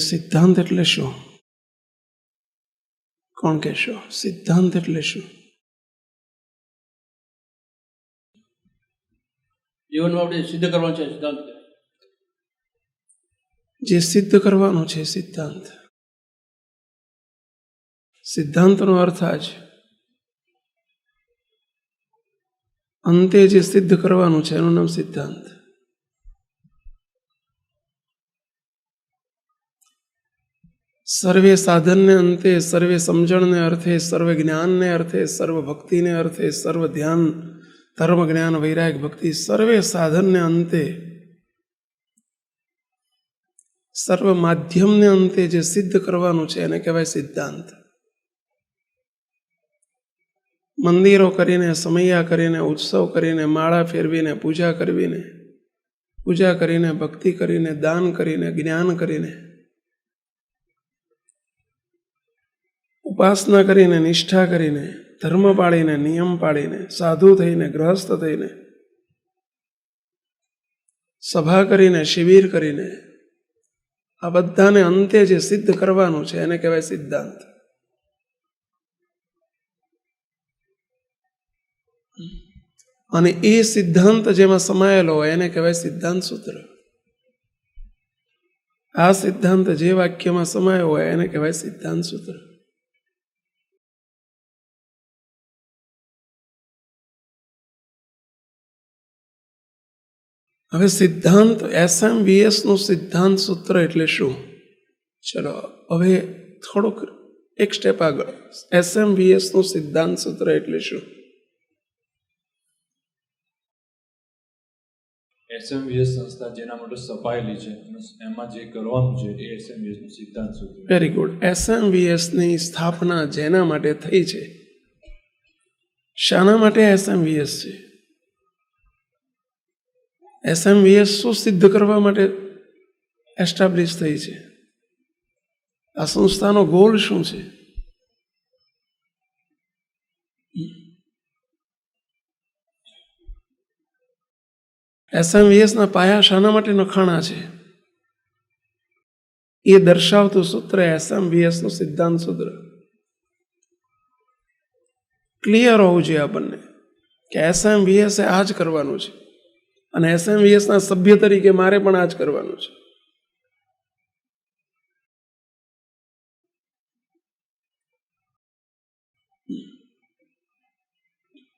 સિદ્ધાંત એટલે શું? કોણ કહેશો? સિદ્ધાંત એટલે શું? જીવનમાં આપણે સિદ્ધ કરવાનું છે સિદ્ધાંત. જે સિદ્ધ કરવાનું છે સિદ્ધાંત. સિદ્ધાંતનો અર્થ આ છે, અંતે જે સિદ્ધ કરવાનું છે એનું નામ સિદ્ધાંત. સર્વે સાધનને અંતે, સર્વે સમજણને અર્થે, સર્વે જ્ઞાનને અર્થે, સર્વ ભક્તિને અર્થે, સર્વ ધ્યાન, ધર્મ, જ્ઞાન, વૈરાગ, ભક્તિ, સર્વે સાધનને અંતે, સર્વ માધ્યમને અંતે જે સિદ્ધ કરવાનું છે એને કહેવાય સિદ્ધાંત. મંદિરો કરીને, સમૈયા કરીને, ઉત્સવ કરીને, માળા ફેરવીને, પૂજા કરીને, ભક્તિ કરીને, દાન કરીને, જ્ઞાન કરીને, ઉપાસના કરીને, નિષ્ઠા કરીને, ધર્મ પાળીને, નિયમ પાળીને, સાધુ થઈને, ગ્રહસ્થ થઈને, સભા કરીને, શિબિર કરીને, આ બધાને અંતે જે સિદ્ધ કરવાનું છે એને કહેવાય સિદ્ધાંત. અને એ સિદ્ધાંત જેમાં સમાયેલો હોય એને કહેવાય સિદ્ધાંત સૂત્ર. આ સિદ્ધાંત જે વાક્યમાં સમાયો હોય એને કહેવાય સિદ્ધાંત સૂત્ર. હવે સિદ્ધાંત SMVS નું સિદ્ધાંત સૂત્ર એટલે શું? ચલો હવે થોડુંક એક સ્ટેપ આગળ. SMVS નું સિદ્ધાંત સૂત્ર એટલે શું? SMVS સંસ્થા જેના માટે સ્થપાયેલી છે એમાં જે કરવાનું છે એ SMVS નું સિદ્ધાંત સૂત્ર. Very good. SMVS ની સ્થાપના જેના માટે થઈ છે, શાના માટે SMVS છે? SMVS શું સિદ્ધ કરવા માટે એસ્ટાબ્લિશ થઈ છે? આ સંસ્થાનો ગોલ શું છે? SMVS ના પાયા શાના માટે નખાણા છે એ દર્શાવતું સૂત્ર SMVS નું સિદ્ધાંત સૂત્ર. ક્લિયર હોવું જોઈએ આપણને કે SMVS એ આ જ કરવાનું છે અને SMVS ના સભ્ય તરીકે મારે પણ આ જ કરવાનું છે.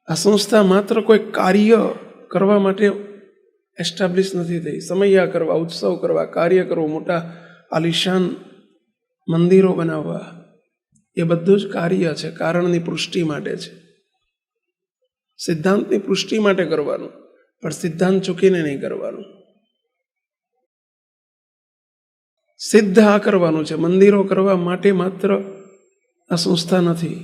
આ સંસ્થા માત્ર કોઈ કાર્ય કરવા માટે એસ્ટાબ્લિશ નથી થઈ. સમૈયા કરવા, ઉત્સવ કરવા, કાર્ય કરવું, મોટા આલિશાન મંદિરો બનાવવા, એ બધું જ કાર્ય છે, કારણની પુષ્ટિ માટે છે. સિદ્ધાંતની પુષ્ટિ માટે કરવાનું, પણ સિદ્ધાંત ચૂકીને નહીં કરવાનું. સિદ્ધ આ કરવાનું છે. મંદિરો કરવા માટે માત્ર આ સંસ્થા નથી.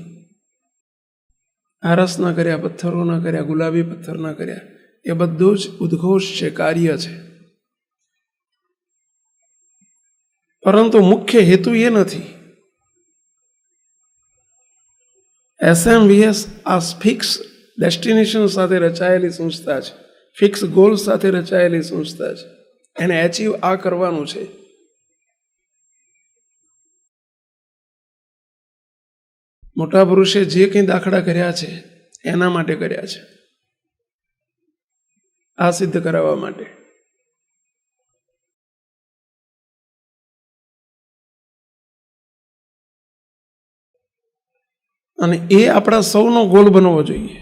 આરસ ના કર્યા, પથ્થરો ના કર્યા, ગુલાબી પથ્થર ના કર્યા, એ બધું જ ઉદ્ઘોષ છે, કાર્ય છે. પરંતુ મુખ્ય હેતુ એ નથી. SMVS આ ફિક્સ ડેસ્ટિનેશન સાથે રચાયેલી સંસ્થા છે, ફિક્સ ગોલ સાથે રચાયેલી સંસ્થા છે. એને એચીવ આ કરવાનું છે. મોટા પુરુષે જે કંઈ દાખલા કર્યા છે એના માટે કર્યા છે, આ સિદ્ધ કરાવવા માટે. અને એ આપણા સૌનો ગોલ બનવો જોઈએ.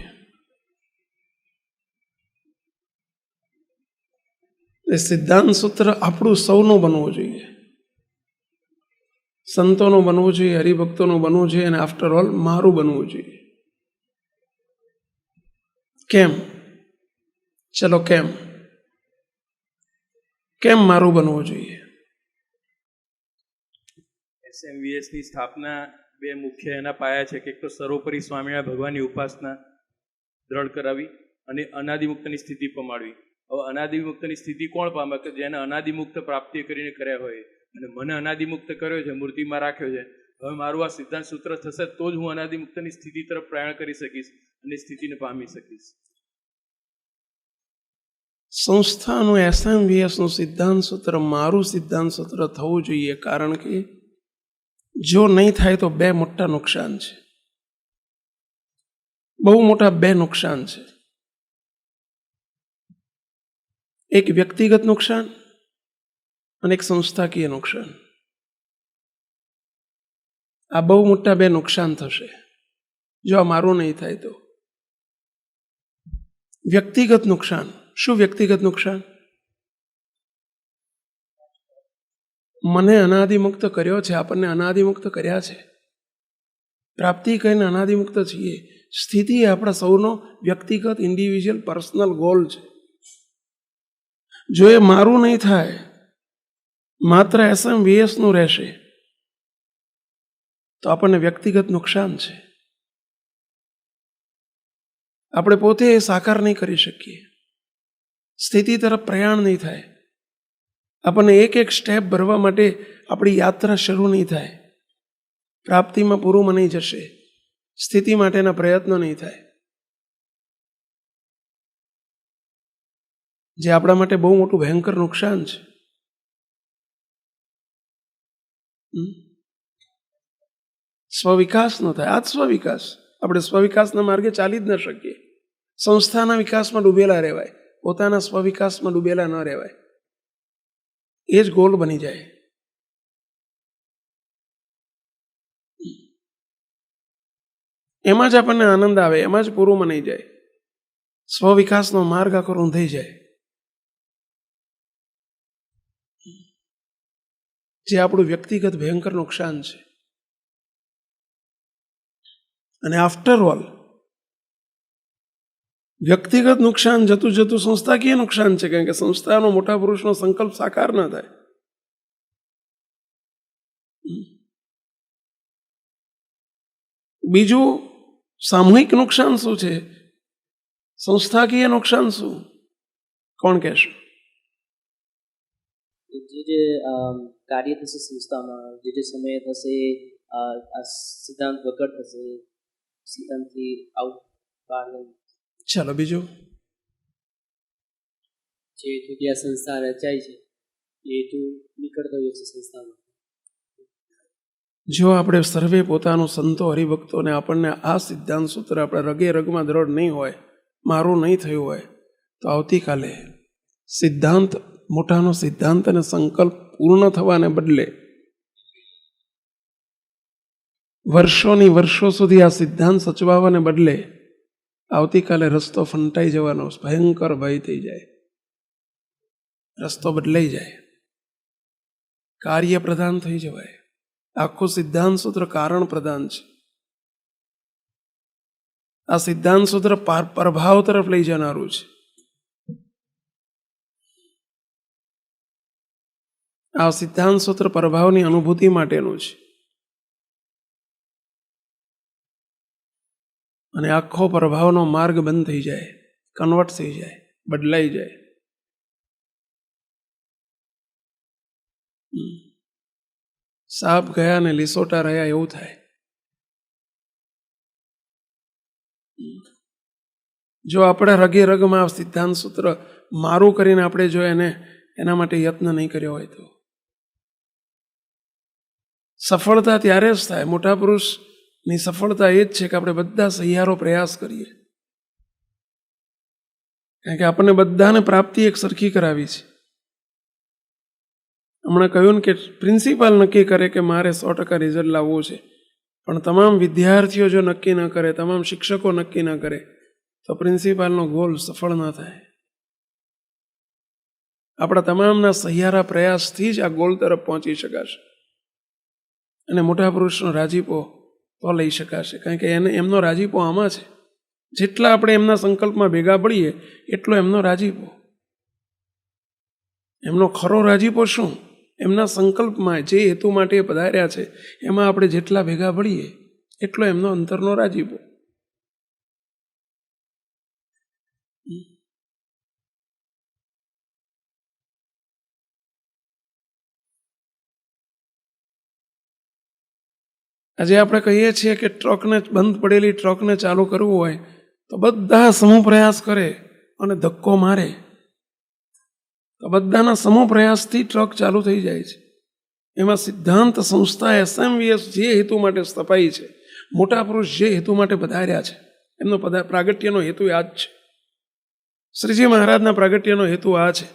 એ સિદ્ધાંત સૂત્ર આપણું સૌનું બનવું જોઈએ, સંતોનું બનવું જોઈએ, હરિભક્તોનું બનવું જોઈએ, અને આફ્ટર ઓલ મારું બનવું જોઈએ. કેમ? ચલો કેમ મારું બનવું જોઈએ? SMVS ની સ્થાપના બે મુખ્ય એના પાયા છે કે એક તો સર્વોપરી સ્વામિનારાયણ ભગવાનની ઉપાસના દ્રઢ કરાવી અને અનાદિમુક્તની સ્થિતિ પમાડવી. હવે અનાદિમુક્તની સ્થિતિ કોણ પામે? કે જેને અનાદિમુક્ત પ્રાપ્તિ કરીને કર્યા હોય. અને મને અનાદિમુક્ત કર્યો છે, મૂર્તિમાં રાખ્યો છે. હવે મારું આ સિદ્ધાંત સૂત્ર થશે તો જ હું અનાદિમુક્તની સ્થિતિ તરફ પ્રયાણ કરી શકીશ અને સ્થિતિને પામી શકીશ. સંસ્થાનું SMVSનું સિદ્ધાંત સૂત્ર મારું સિદ્ધાંત સૂત્ર થવું જોઈએ, કારણ કે જો નહીં થાય તો બે મોટા નુકસાન છે, બહુ મોટા બે નુકસાન છે. એક વ્યક્તિગત નુકસાન અને એક સંસ્થાકીય નુકસાન. આ બહુ મોટા બે નુકસાન થશે જો આ મારું નહીં થાય તો. વ્યક્તિગત નુકસાન. શું વ્યક્તિગત નુકસાન? મને અનાદિમુક્ત કર્યો છે, આપણને અનાદિમુક્ત કર્યા છે, પ્રાપ્તિ કરીને અનાદિમુક્ત છીએ. સ્થિતિ એ આપણા સૌનો વ્યક્તિગત ઇન્ડિવિજ્યુઅલ પર્સનલ ગોલ છે. જો એ મારું નહીં થાય, માત્ર SMVSનું રહેશે, તો આપણને વ્યક્તિગત નુકસાન છે. આપણે પોતે એ સાકાર નહીં કરી શકીએ, સ્થિતિ તરફ પ્રયાણ નહીં થાય, આપણને એક એક સ્ટેપ ભરવા માટે આપણી યાત્રા શરૂ નહીં થાય, પ્રાપ્તિમાં પૂરું મનાઈ જશે, સ્થિતિ માટેના પ્રયત્નો નહીં થાય, જે આપણા માટે બહુ મોટું ભયંકર નુકસાન છે. સ્વવિકાસ ન થાય. આ જ સ્વવિકાસ. આપણે સ્વવિકાસના માર્ગે ચાલી જ ન શકીએ. સંસ્થાના વિકાસમાં ડૂબેલા રહેવાય, પોતાના સ્વવિકાસમાં ડૂબેલા ન રહેવાય. એ જ ગોલ બની જાય. એમાં જ આપણને આનંદ આવે, એમાં જ પૂરું મનાઈ જાય, સ્વવિકાસનો માર્ગ આખો રૂંધાઈ જાય. જે આપણું વ્યક્તિગત ભયંકર નુકસાન છે. અને આફ્ટર ઓલ વ્યક્તિગત નુકસાન જતું જતું સંસ્થાકીય નુકસાન છે, કારણ કે સંસ્થાનો મોટા પુરુષનો સંકલ્પ સાકાર ન થાય. બીજું સામૂહિક નુકસાન શું છે? સંસ્થાકીય નુકસાન શું? કોણ કહેશે? જે કાર્ય થશે સંસ્થામાં, જે સમયે થશે આ સિદ્ધાંત વગર થશે, સિદ્ધાંતથી આઉટ બહાર નહીં. ચાલો બીજું. જે હેતુથી આ સંસ્થા રચાય છે એ હેતુ નીકળતો હોય છે સંસ્થામાં. જો આપણે સર્વે પોતાનું સંતો હરિભક્તોને આપણને આ સિદ્ધાંત સૂત્ર આપણે રગે રગમાં દ્રઢ નહીં હોય, મારું નહીં થયું હોય, તો આવતીકાલે સિદ્ધાંત, મોટાનો સિદ્ધાંત અને સંકલ્પ પૂર્ણ થવાને બદલે વર્ષોની વર્ષો સુધી આ સિદ્ધાંત સચવાવાને બદલે આવતીકાલે રસ્તો ફંટાઈ જવાનો ભયંકર ભય થઈ જાય. રસ્તો બદલાઈ જાય, કાર્ય પ્રધાન થઈ જવાય. આખું સિદ્ધાંત સૂત્ર કારણ પ્રધાન છે. આ સિદ્ધાંત સૂત્ર પ્રભાવ તરફ લઈ જનારું છે. આ સિદ્ધાંત સૂત્ર પ્રભાવની અનુભૂતિ માટેનું છે. અને આખો પ્રભાવનો માર્ગ બંધ થઈ જાય, કન્વર્ટ થઈ જાય, બદલાઈ જાય. સાપ ગયા ને લીસોટા રહ્યા એવું થાય. જો આપણે રગે રગમાં સિદ્ધાંત સૂત્ર મારું કરીને આપણે જો એના માટે યત્ન નહીં કર્યો હોય તો સફળતા ત્યારે જ થાય. મોટા પુરુષની સફળતા એ જ છે કે આપણે બધા સહિયારો પ્રયાસ કરીએ, કારણ કે આપણને બધાને પ્રાપ્તિ એક સરખી કરાવી છે. હમણાં કહ્યું ને કે પ્રિન્સિપાલ નક્કી કરે કે મારે 100% રિઝલ્ટ લાવવું છે, પણ તમામ વિદ્યાર્થીઓ જો નક્કી ન કરે, તમામ શિક્ષકો નક્કી ન કરે, તો પ્રિન્સિપાલનો ગોલ સફળ ન થાય. આપણા તમામના સહિયારા પ્રયાસથી જ આ ગોલ તરફ પહોંચી શકાશે અને મોટા પુરુષનો રાજીપો તો લઈ શકાશે. કારણ કે એમનો રાજીપો આમાં છે. જેટલા આપણે એમના સંકલ્પમાં ભેગા પડીએ એટલો એમનો રાજીપો. એમનો ખરો રાજીપો શું? એમના સંકલ્પમાં જે હેતુ માટે પધાર્યા છે એમાં આપણે જેટલા ભેગા પડીએ એટલો એમનો અંતરનો રાજીપો. આજે આપણે કહીએ છીએ કે ટ્રકને બંધ પડેલી ટ્રકને ચાલુ કરવું હોય તો બધા સમૂહ પ્રયાસ કરે અને ધક્કો મારે તો બધાના સમૂહ પ્રયાસથી ટ્રક ચાલુ થઈ જાય છે. એમાં સિદ્ધાંત સંસ્થા SMVS જે હેતુ માટે સ્થપાઈ છે, મોટા પુરુષ જે હેતુ માટે પધાર્યા છે, એમનો પ્રાગટ્યનો હેતુ આ જ છે. શ્રીજી મહારાજના પ્રાગટ્યનો હેતુ આ છે,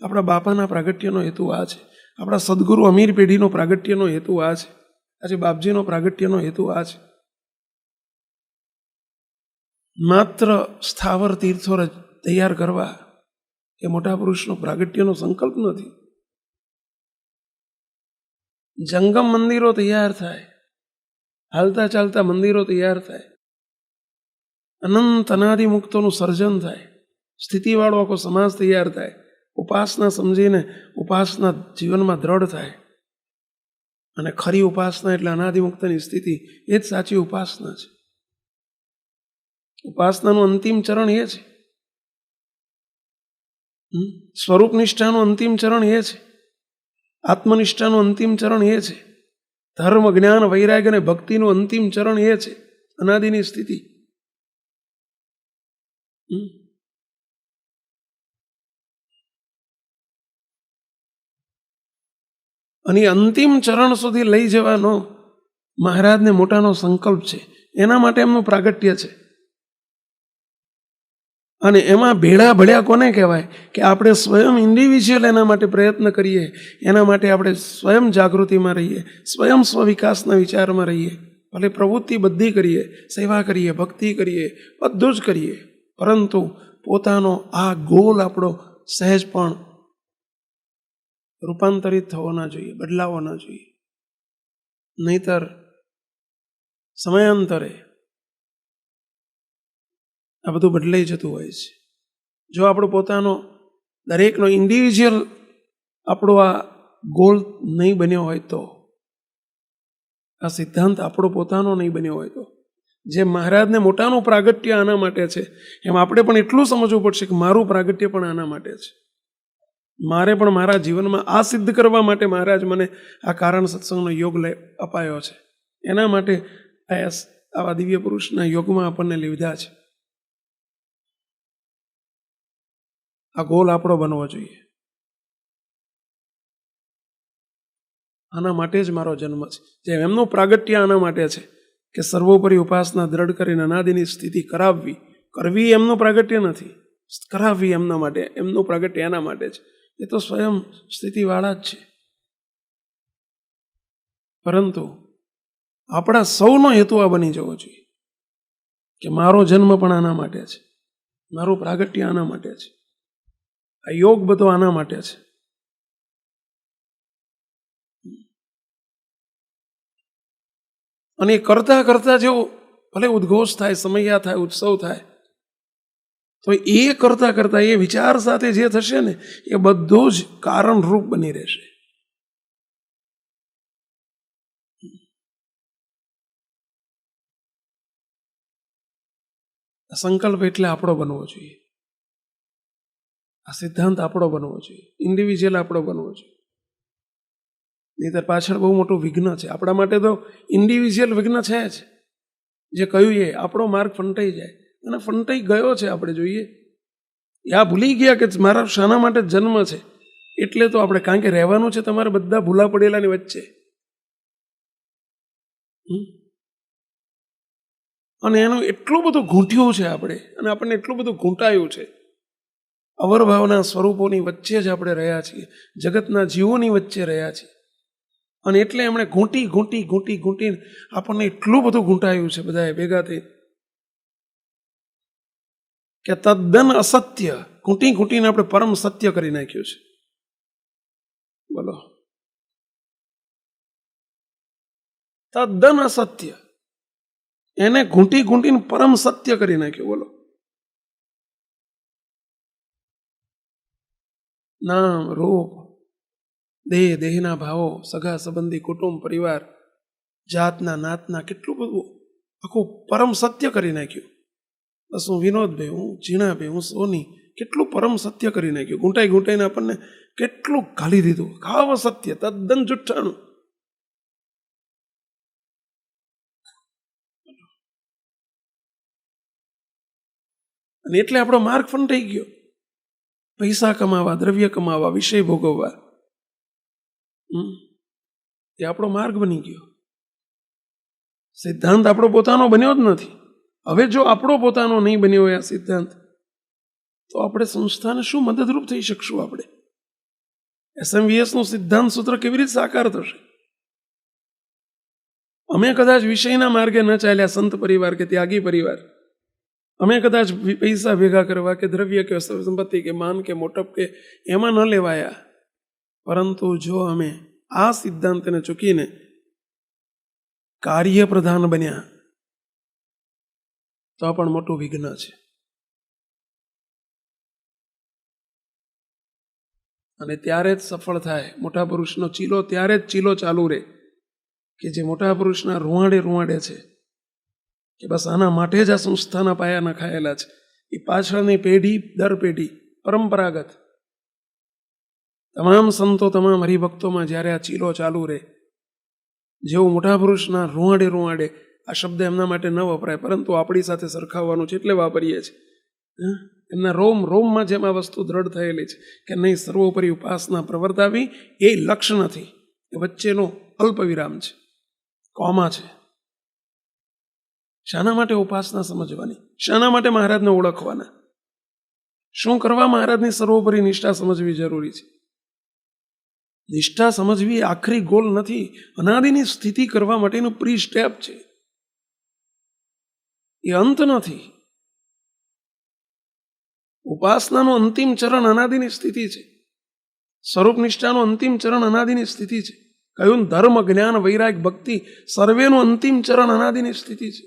આપણા બાપાના પ્રાગટ્યનો હેતુ આ છે, આપણા સદગુરુ અમીર પેઢીનો પ્રાગટ્યનો હેતુ આ છે, આજે બાપજીનો પ્રાગટ્યનો હેતુ આ છે. માત્ર સ્થાવર તીર્થો તૈયાર કરવા એ મોટા પુરુષનો પ્રાગટ્યનો સંકલ્પ નથી. જંગમ મંદિરો તૈયાર થાય, હાલતા ચાલતા મંદિરો તૈયાર થાય, અનંત અનાદિ મુક્તોનું સર્જન થાય, સ્થિતિવાળો આખો સમાજ તૈયાર થાય, ઉપાસના સમજીને ઉપાસના જીવનમાં દ્રઢ થાય. અને ખરી ઉપાસના એટલે અનાદિમુક્તની સ્થિતિ, એ જ સાચી ઉપાસના છે. ઉપાસનાનું અંતિમ ચરણ એ છે, સ્વરૂપ નિષ્ઠાનું અંતિમ ચરણ એ છે, આત્મનિષ્ઠાનું અંતિમ ચરણ એ છે, ધર્મ જ્ઞાન વૈરાગ્ય અને ભક્તિનું અંતિમ ચરણ એ છે, અનાદિની સ્થિતિ. અને અંતિમ ચરણ સુધી લઈ જવાનો મહારાજને મોટાનો સંકલ્પ છે. એના માટે એમનું પ્રાગટ્ય છે. અને એમાં ભેળા ભળ્યા કોને કહેવાય કે આપણે સ્વયં ઇન્ડિવિજ્યુઅલ એના માટે પ્રયત્ન કરીએ, એના માટે આપણે સ્વયં જાગૃતિમાં રહીએ, સ્વયં સ્વવિકાસના વિચારમાં રહીએ, ભલે પ્રવૃત્તિ બધી કરીએ, સેવા કરીએ, ભક્તિ કરીએ, બધું જ કરીએ, પરંતુ પોતાનો આ ગોલ આપણો સહેજ પણ રૂપાંતરિત થવો ના જોઈએ, બદલાવો ના જોઈએ. નહીતર સમયાંતરે આ બધું બદલાઈ જતું હોય છે. જો આપણો પોતાનો દરેકનો ઇન્ડિવિજ્યુઅલ આપણો આ ગોલ નહીં બન્યો હોય તો, આ સિદ્ધાંત આપણો પોતાનો નહીં બન્યો હોય તો, જે મહારાજને મોટાનું પ્રાગટ્ય આના માટે છે, એમ આપણે પણ એટલું સમજવું પડશે કે મારું પ્રાગટ્ય પણ આના માટે છે. મારે પણ મારા જીવનમાં આ સિદ્ધ કરવા માટે મહારાજ મને આ કારણ સત્સંગનો યોગ અપાયો છે. એના માટે આવા દિવ્ય પુરુષના યોગમાં આપણને લીધા છે. આ ગોલ આપણો બનવો જોઈએ. આના માટે જ મારો જન્મ છે. જેમ એમનું પ્રાગટ્ય આના માટે છે કે સર્વોપરી ઉપાસના દ્રઢ કરીને અનાદિની સ્થિતિ કરવી એમનું પ્રાગટ્ય નથી, કરાવવી એમના માટે, એમનું પ્રાગટ્ય એના માટે છે. એ તો સ્વયં સ્થિતિવાળા જ છે. પરંતુ આપણા સૌનો હેતુ આ બની જવો જોઈએ કે મારો જન્મ પણ આના માટે છે, મારું પ્રાગટ્ય આના માટે છે, આ યોગ બધો આના માટે છે. અને એ કરતા કરતા જેવો ભલે ઉદ્ઘોષ થાય, સમૈયા થાય, ઉત્સવ થાય, તો એ કરતા કરતા એ વિચાર સાથે જે થશે ને એ બધું જ કારણરૂપ બની રહેશે. સંકલ્પ એટલે આપણો બનવો જોઈએ, આ સિદ્ધાંત આપણો બનવો જોઈએ, ઇન્ડિવિજ્યુઅલ આપણો બનવો જોઈએ. નહીંતર પાછળ બહુ મોટું વિઘ્ન છે. આપણા માટે તો ઇન્ડિવિજ્યુઅલ વિઘ્ન છે જ. જે કહ્યું એ આપણો માર્ગ ફંટાઈ જાય, અને ફંટાઈ ગયો છે. આપણે જોઈએ આ ભૂલી ગયા કે મારા શાના માટે જન્મ છે. એટલે તો આપણે, કારણ કે રહેવાનું છે તમારે બધા ભૂલા પડેલાની વચ્ચે, અને એનું એટલું બધું ઘૂંટ્યું છે આપણે, અને આપણને એટલું બધું ઘૂંટાયું છે. અવરભાવના સ્વરૂપોની વચ્ચે જ આપણે રહ્યા છીએ, જગતના જીવોની વચ્ચે રહ્યા છીએ. અને એટલે એમણે ઘૂંટીને આપણને એટલું બધું ઘૂંટાયું છે બધાએ ભેગા થઈ કે તદ્દન અસત્ય ઘૂંટીને આપણે પરમ સત્ય કરી નાખ્યું છે. બોલો, તદ્દન અસત્ય એને ઘૂંટીને પરમ સત્ય કરી નાખ્યું. બોલો, નામ રૂપ દેહના ભાવો, સગા સંબંધી, કુટુંબ, પરિવાર, જાતના નાતના, કેટલું બધું આખું પરમ સત્ય કરી નાખ્યું. બસ હું વિનોદભાઈ, હું જીણાભાઈ, હું સોની, કેટલું પરમ સત્ય કરી નાખ્યું. ઘૂંટાઈને આપણને કેટલું ઘાલી દીધું. ખાવ સત્ય, તદ્દન જુઠ્ઠાણું. અને એટલે આપણો માર્ગ ફંટાઈ ગયો. પૈસા કમાવા, દ્રવ્ય કમાવા, વિષય ભોગવવા, એ આપણો માર્ગ બની ગયો. સિદ્ધાંત આપણો પોતાનો બન્યો જ નથી. હવે જો આપણો પોતાનો નહીં બન્યો હોય આ સિદ્ધાંત, તો આપણે સંસ્થાને શું મદદરૂપ થઈ શકશું? આપણે SMVSનું સિદ્ધાંત સૂત્ર કેવી રીતે સાકાર થશે? અમે કદાચ વિષયના માર્ગે ન ચાલ્યા, સંત પરિવાર કે ત્યાગી પરિવાર, અમે કદાચ પૈસા ભેગા કરવા કે દ્રવ્ય કે સંપત્તિ કે માન કે મોટપ કે એમાં ન લેવાયા, પરંતુ જો અમે આ સિદ્ધાંતને ચૂકીને કાર્ય પ્રધાન બન્યા તો આ પણ મોટું વિઘ્ન છે. અને ત્યારે જ સફળ થાય મોટા પુરુષનો ચીલો, ત્યારે જ ચીલો ચાલુ રહે કે જે મોટા પુરુષના રૂવાડે રૂવાડે છે કે બસ આના માટે જ આ સંસ્થાના પાયા નખાયેલા છે. એ પાછળની પેઢી દર પેઢી પરંપરાગત તમામ સંતો, તમામ હરિભક્તોમાં જ્યારે આ ચીલો ચાલુ રહે, જેવું મોટા પુરુષના રૂવાડે રૂવાડે, આ શબ્દ એમના માટે ન વપરાય પરંતુ આપણી સાથે સરખાવવાનું છે એટલે વાપરીએ છીએ. એમના રોમ રોમમાં જેમ આ વસ્તુ દ્રઢ થયેલી છે કે નહીં, સર્વોપરી ઉપાસના પ્રવર્તાવી એ લક્ષ્ય નથી, એ વચ્ચેનો અલ્પ વિરામ છે, કોમા છે. શાના માટે ઉપાસના સમજવાની? શાના માટે મહારાજને ઓળખવાના? શું કરવા મહારાજની સર્વોપરી નિષ્ઠા સમજવી જરૂરી છે? નિષ્ઠા સમજવી આખરી ગોલ નથી, અનાદિની સ્થિતિ કરવા માટેનું પ્રી સ્ટેપ છે, એ અંત નથી. ઉપાસનાનું અંતિમ ચરણ અનાદિની સ્થિતિ છે. સ્વરૂપ નિષ્ઠાનું અંતિમ ચરણ અનાદિની સ્થિતિ છે. કયું? ધર્મ, જ્ઞાન, વૈરાગ, ભક્તિ સર્વેનું અંતિમ ચરણ અનાદિની સ્થિતિ છે.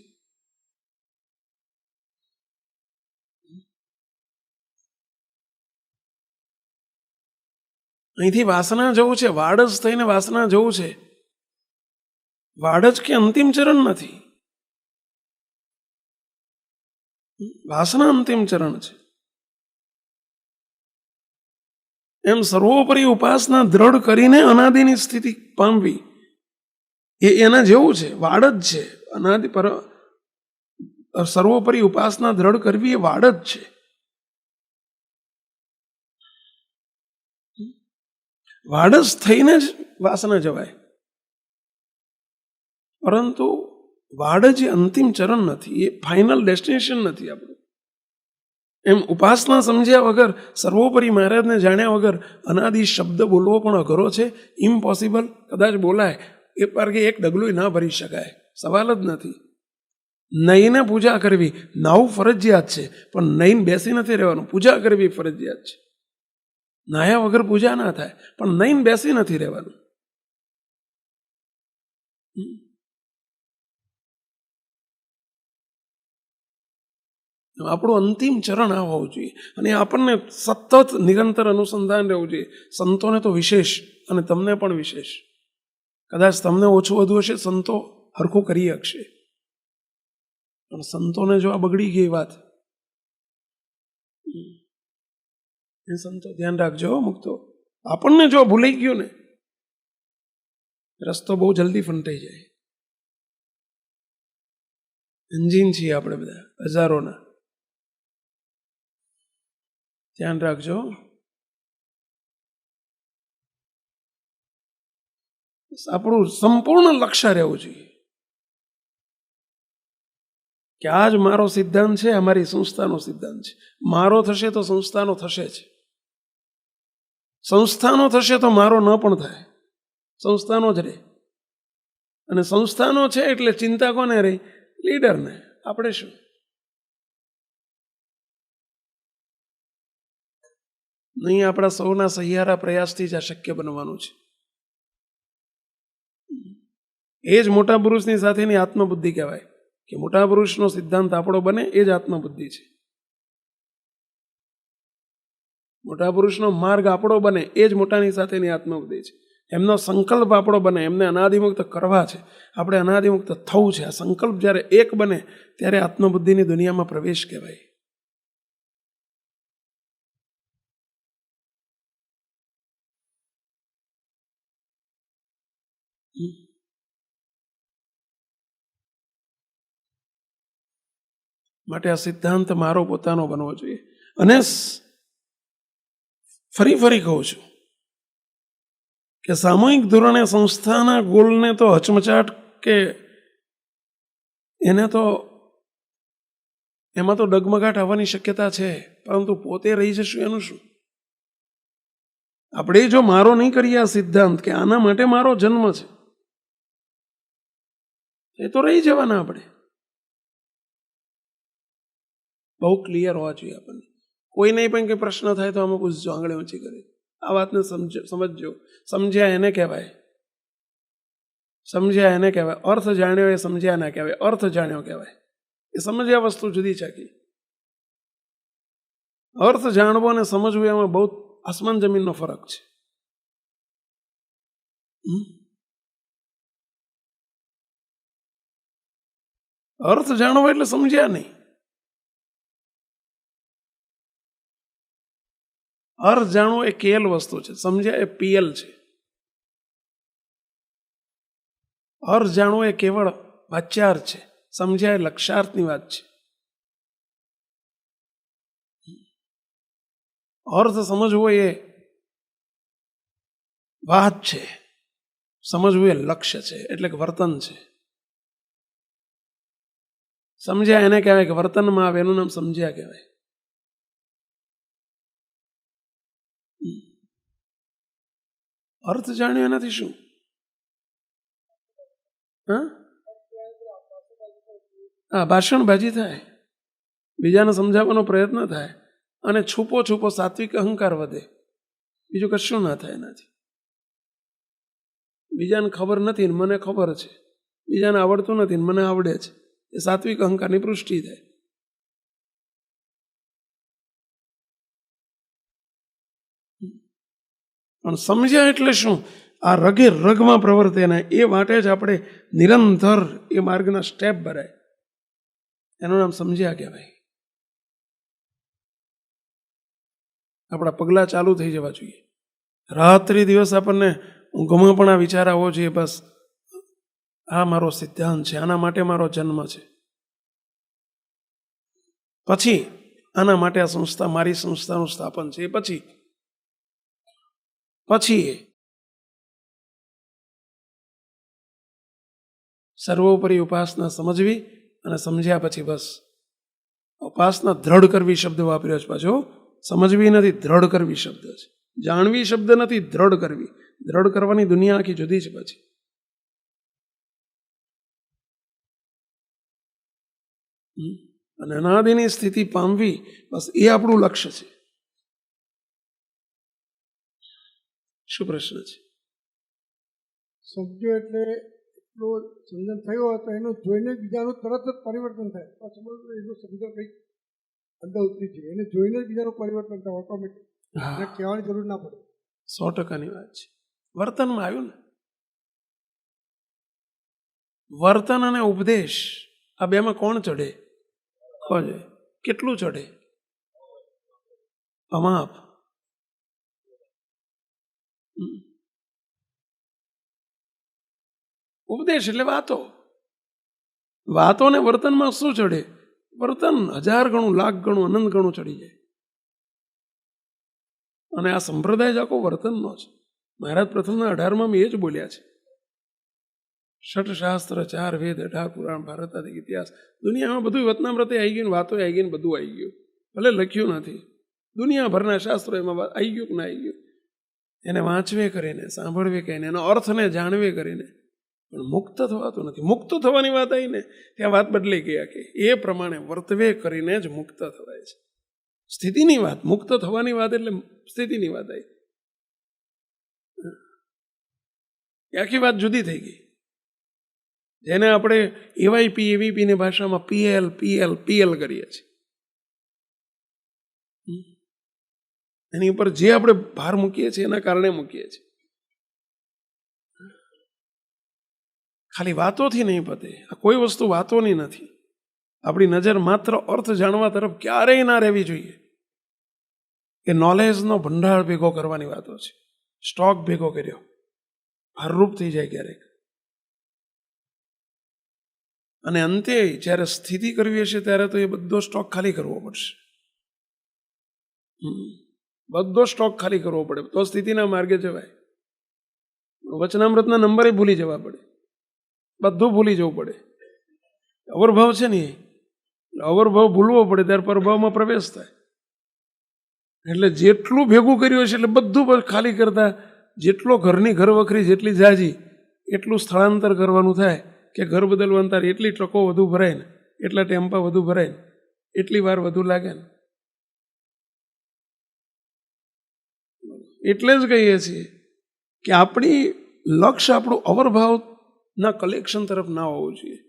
અહીંથી વાસના જવું છે, વાડજ થઈને વાસના જવું છે. વાડજ કે અંતિમ ચરણ નથી, વાસના અંતિમ ચરણ છે. એમ સર્વોપરી ઉપાસના દ્રઢ કરીને અનાદિની સ્થિતિ પામવી એ એના જેવું છે, વાડ જ છે. અનાદિ પર સર્વોપરી ઉપાસના દ્રઢ કરવી એ વાડ જ છે. વાડ જ થઈને જ વાસના જવાય, પરંતુ વાડ જ અંતિમ ચરણ નથી, એ ફાઇનલ ડેસ્ટિનેશન નથી આપણું. એમ ઉપાસના સમજ્યા વગર, સર્વોપરી મહારાજને જાણ્યા વગર અનાદિ શબ્દ બોલવો પણ અઘરો છે, ઇમ્પોસિબલ. કદાચ બોલાય એ પાર્ગે એક ડગલું ના ભરી શકાય, સવાલ જ નથી. નઈને પૂજા કરવી, નાવું ફરજિયાત છે, પણ નઈને બેસી નથી રહેવાનું. પૂજા કરવી ફરજિયાત છે, નાયા વગર પૂજા ના થાય, પણ નઈને બેસી નથી રહેવાનું. આપણું અંતિમ ચરણ આ હોવું જોઈએ અને આપણને સતત નિરંતર અનુસંધાન રહેવું જોઈએ. સંતોને તો વિશેષ અને તમને પણ વિશેષ. કદાચ તમને ઓછું વધુ હશે, સંતો હરખું કરી શકશે, પણ સંતોને જો આ બગડી ગઈ વાત, એ સંતો ધ્યાન રાખજો. મુક્તો આપણને જો ભૂલાઈ ગયું ને, રસ્તો બહુ જલ્દી ફંટાઈ જાય. એન્જિન છીએ આપણે બધા હજારોના, ધ્યાન રાખજો. આપણું સંપૂર્ણ લક્ષ્ય રહેવું જોઈએ કે આ જ મારો સિદ્ધાંત છે, અમારી સંસ્થાનો સિદ્ધાંત છે. મારો થશે તો સંસ્થાનો થશે જ, સંસ્થાનો થશે તો મારો ન પણ થાય, સંસ્થાનો જ રહે. અને સંસ્થાનો છે એટલે ચિંતા કોને રહી? લીડરને. આપણે શું? નહીં, આપણા સૌના સહિયારા પ્રયાસથી જ આ શક્ય બનવાનું છે. એ જ મોટા પુરુષની સાથેની આત્મબુદ્ધિ કહેવાય કે મોટા પુરુષનો સિદ્ધાંત આપણો બને, એ જ આત્મબુદ્ધિ છે. મોટા પુરુષનો માર્ગ આપણો બને, એ જ મોટાની સાથેની આત્મબુદ્ધિ છે. એમનો સંકલ્પ આપણો બને, એમને અનાદિમુક્ત કરવા છે, આપણે અનાદિમુક્ત થવું છે. આ સંકલ્પ જ્યારે એક બને ત્યારે આત્મબુદ્ધિની દુનિયામાં પ્રવેશ કહેવાય. માટે આ સિદ્ધાંત મારો પોતાનો બનવો જોઈએ. અને ફરી કહું છું કે સામૂહિક ધોરણે સંસ્થાના ગોલને તો હચમચાટ કે એને તો એમાં તો ડગમગાટ આવવાની શક્યતા છે, પરંતુ પોતે રહી જશું એનું શું? આપણે જો મારો નહીં કરીએ આ સિદ્ધાંત કે આના માટે મારો જન્મ છે, એ તો રહી જવાના. આપણે બહુ ક્લિયર હોવા જોઈએ આપણને. કોઈ નહીં પણ કંઈ પ્રશ્ન થાય તો અમે પૂછજો, આંગળી ઊંચી કરી. આ વાતને સમજજો. સમજ્યા એને કહેવાય, સમજ્યા એને કહેવાય. અર્થ જાણ્યો એ સમજ્યા ના કહેવાય, અર્થ જાણ્યો કહેવાય. એ સમજ્યા વસ્તુ જુદી છે. અર્થ જાણવો અને સમજવું એમાં બહુ આસમાન જમીનનો ફરક છે. અર્થ જાણવો એટલે સમજ્યા નહીં. અર્થ જાણવો એ કેલ વસ્તુ છે, સમજ્યા એ પીએલ છે. અર્થ જાણવો એ કેવળ વાચ્યાર્થ છે, સમજ્યા એ લક્ષાર્થની વાત છે. અર્થ સમજવો એ વાત છે, સમજવું એ લક્ષ્ય છે, એટલે કે વર્તન છે. સમજ્યા એને કહેવાય કે વર્તનમાં આવે, એનું નામ સમજ્યા કહેવાય. અર્થ જાણ્યો એનાથી શું? હા, ભાષણબાજી થાય, બીજાને સમજાવવાનો પ્રયત્ન થાય, અને છૂપો સાત્વિક અહંકાર વધે. બીજું કશું ના થાય એનાથી. બીજાને ખબર નથી ને મને ખબર છે, બીજાને આવડતું નથી ને મને આવડે છે, એ સાત્વિક અહંકારની પુષ્ટિ થાય. પણ સમજ્યા એટલે શું? આ રગે રગમાં પ્રવર્તે ને એ માટે જ આપણે નિરંતર એ માર્ગના સ્ટેપ ભરાય, એનું નામ સમજ્યા કહેવાય. આપણા પગલાં ચાલુ થઈ જવા જોઈએ. રાત્રિ દિવસ આપણને ઊંઘમાં પણ આ વિચાર આવવો જોઈએ, બસ આ મારો સિદ્ધાંત છે, આના માટે મારો જન્મ છે. પછી આના માટે આ સંસ્થા, મારી સંસ્થાનું સ્થાપન છે. એ પછી સર્વોપરી ઉપાસના સમજવી, અને સમજ્યા પછી બસ ઉપાસના દ્રઢ કરવી શબ્દ વાપર્યો છે. પાછો સમજવી નથી, દ્રઢ કરવી શબ્દ છે. જાણવી શબ્દ નથી, દ્રઢ કરવી. દ્રઢ કરવાની દુનિયા આખી જુદી છે. પછી અને અનાદિની સ્થિતિ પામવી, બસ એ આપણું લક્ષ્ય છે. શું પ્રશ્ન છે? સમજો એટલે એટલું સમજણ થયું હોય તો એનું જોઈને બીજાનું તરત જ પરિવર્તન થાય. એનું સમજણ કંઈક અંદર ઉતરી છે, એને જોઈને જ બીજાનું પરિવર્તન થાય ઓટોમેટિક. એને કહેવાની જરૂર ના પડે. 100%ની વાત છે. વર્તનમાં આવ્યું ને, વર્તન અને ઉપદેશ આ બેમાં કોણ ચડે? કેટલું ચડે? અમાપ. ઉપદેશ એટલે વાતો ને વર્તનમાં શું ચડે? વર્તન 1000 ગણું, લાખ ગણું, અનંત ગણું ચડી જાય. અને આ સંપ્રદાય જ આખો વર્તનનો છે. મહારાજ પ્રથમના 18માં એ જ બોલ્યા છે. 6 શાસ્ત્ર, 4 વેદ, 18 પુરાણ, ભારત આદિ ઇતિહાસ. દુનિયામાં બધું વતનામ્રતે આવી ગયું, વાતો આવી ગઈ, બધું આવી ગયું. ભલે લખ્યું નથી, દુનિયાભરના શાસ્ત્રો એમાં આવી ગયું કે ના આવી ગયું. એને વાંચવે કરીને, સાંભળવે કરીને, એનો અર્થને જાણવે કરીને, પણ મુક્ત થવાતું નથી. મુક્ત થવાની વાત આવીને ત્યાં વાત બદલાઈ ગઈ. કે એ પ્રમાણે વર્તવે કરીને જ મુક્ત થવાય છે. સ્થિતિની વાત, મુક્ત થવાની વાત એટલે સ્થિતિની વાત આવી. આખી વાત જુદી થઈ ગઈ. જેને આપણે એવાયપી એવીપીની ભાષામાં પીએલ કરીએ છીએ. એની ઉપર જે આપણે ભાર મૂકીએ છીએ એના કારણે મૂકીએ છીએ. ખાલી વાતોથી નહીં પતે. આ કોઈ વસ્તુ વાતોની નથી. આપણી નજર માત્ર અર્થ જાણવા તરફ ક્યારેય ના રહેવી જોઈએ. કે નોલેજનો ભંડાર ભેગો કરવાની વાતો છે. સ્ટોક ભેગો કર્યો, ભારરૂપ થઈ જાય ક્યારેક. અને અંતે જ્યારે સ્થિતિ કરવી હશે ત્યારે તો એ બધો સ્ટોક ખાલી કરવો પડશે. બધો સ્ટોક ખાલી કરવો પડે તો સ્થિતિના માર્ગે જવાય. વચનામૃતના નંબરે ભૂલી જવા પડે, બધું ભૂલી જવું પડે. અવરભાવ છે ને, અવરભાવ ભૂલવો પડે ત્યારે પરભાવમાં પ્રવેશ થાય. એટલે જેટલું ભેગું કર્યું હશે એટલે બધું ખાલી કરતા જેટલો ઘરની ઘર વખરી જેટલી જાજી એટલું સ્થળાંતર કરવાનું થાય કે ઘર બદલવાનું તારે એટલી ટ્રકો વધુ ભરાય ને, એટલા ટેમ્પા વધુ ભરાય ને, એટલી વાર વધુ લાગે ને. એટલે જ કહીએ છીએ કે આપણી લક્ષ્ય આપણું અવરભાવના કલેક્શન તરફ ના હોવું જોઈએ.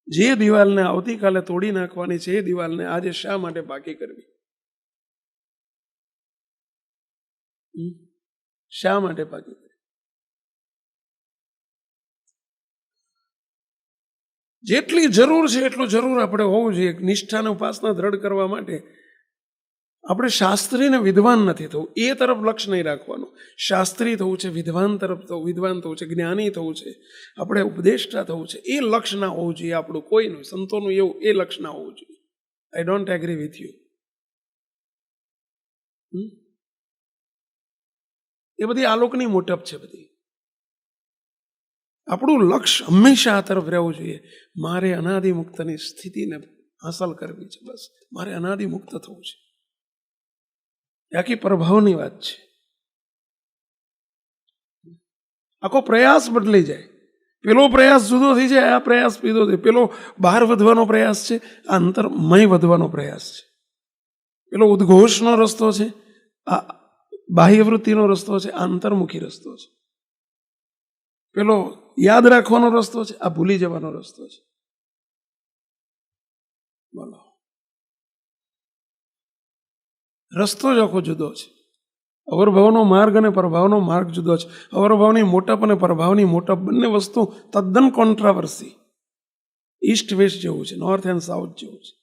જે દિવાલને આવતીકાલે તોડી નાખવાની છે એ દિવાલને આજે શા માટે પાકી કરવી? શા માટે પાકી કરવી? જેટલી જરૂર છે એટલું જરૂર આપણે હોવું જોઈએ. નિષ્ઠાને ઉપાસના દ્રઢ કરવા માટે આપણે શાસ્ત્રી ને વિદ્વાન નથી થવું, એ તરફ લક્ષ્ય નહીં રાખવાનું. શાસ્ત્રી થવું છે, વિદ્વાન તરફ થવું, વિદ્વાન થવું છે, જ્ઞાની થવું છે, આપણે ઉપદેષ્ટા થવું છે, એ લક્ષ્ય ના હોવું જોઈએ આપણું. કોઈનું સંતોનું એવું એ લક્ષ્ય ના હોવું જોઈએ. I don't agree with you. એ બધી આલોકની મોટપ છે બધી. આપણું લક્ષ્ય હંમેશા આ તરફ રહેવું જોઈએ. મારે અનાદિમુક્તની સ્થિતિને હાંસલ કરવી છે, બસ મારે અનાદિમુક્ત થવું છે. આખી પ્રભાવની વાત છે. આખો પ્રયાસ બદલાઈ જાય. પેલો પ્રયાસ જુદો થઈ જાય, આ પ્રયાસ પીધો થાય. પેલો બહાર વધવાનો પ્રયાસ છે, આ અંતરમય વધવાનો પ્રયાસ છે. પેલો ઉદ્ઘોષનો રસ્તો છે, આ બાહ્યવૃત્તિનો રસ્તો છે, આ અંતર્મુખી રસ્તો છે. પેલો યાદ રાખવાનો રસ્તો છે, આ ભૂલી જવાનો રસ્તો છે. બોલો, રસ્તો જ આખો જુદો છે. અવરભાવનો માર્ગ અને પ્રભાવનો માર્ગ જુદો છે. અવરભાવની મોટપ અને પ્રભાવની મોટપ બંને વસ્તુ તદ્દન કોન્ટ્રાવર્સી, ઈસ્ટ વેસ્ટ જેવું છે, નોર્થ એન્ડ સાઉથ જેવું છે.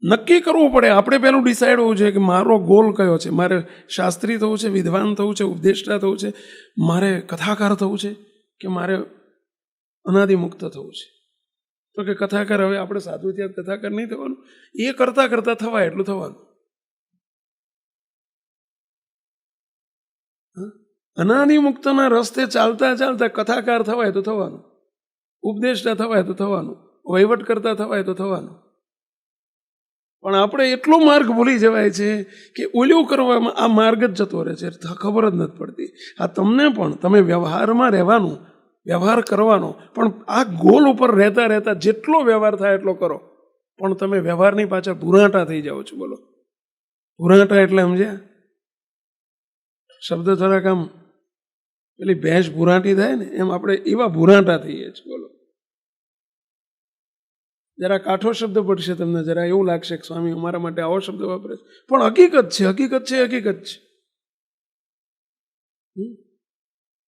નક્કી કરવું પડે. આપણે પહેલું ડિસાઇડ હોવું જોઈએ કે મારો ગોલ કયો છે. મારે શાસ્ત્રી થવું છે, વિદ્વાન થવું છે, ઉપદેષ્ટા થવું છે, મારે કથાકાર થવું છે, કે મારે અનાદિમુક્ત થવું છે. તો કે કથાકાર, હવે આપણે સાધુ ત્યાં કથાકાર નહીં થવાનું, એ કરતા કરતા થવાય એટલું થવાનું. અનાદિમુક્તના રસ્તે ચાલતા ચાલતા કથાકાર થવાય તો થવાનું, ઉપદેષ્ટા થવાય તો થવાનું, વહીવટ કરતા થવાય તો થવાનું. પણ આપણે એટલો માર્ગ ભૂલી જવાય છે કે ઓલું કરવામાં આ માર્ગ જ જતો રહે છે, ખબર જ નથી પડતી. આ તમને પણ, તમે વ્યવહારમાં રહેવાનું, વ્યવહાર કરવાનો, પણ આ ગોલ ઉપર રહેતા રહેતા જેટલો વ્યવહાર થાય એટલો કરો, પણ તમે વ્યવહારની પાછળ ભૂરાટા થઈ જાઓ છો. બોલો, ભૂરાટા એટલે સમજ્યા? શબ્દ થોડાક આમ પેલી ભેંસ ભૂરાટી થાય ને એમ આપણે એવા ભૂરાટા થઈએ છીએ. બોલો, જરા કાઠો શબ્દ પડશે તમને, જરા એવું લાગશે કે સ્વામી અમારા માટે આવો શબ્દ વાપરે છે, પણ હકીકત છે, હકીકત છે, હકીકત છે.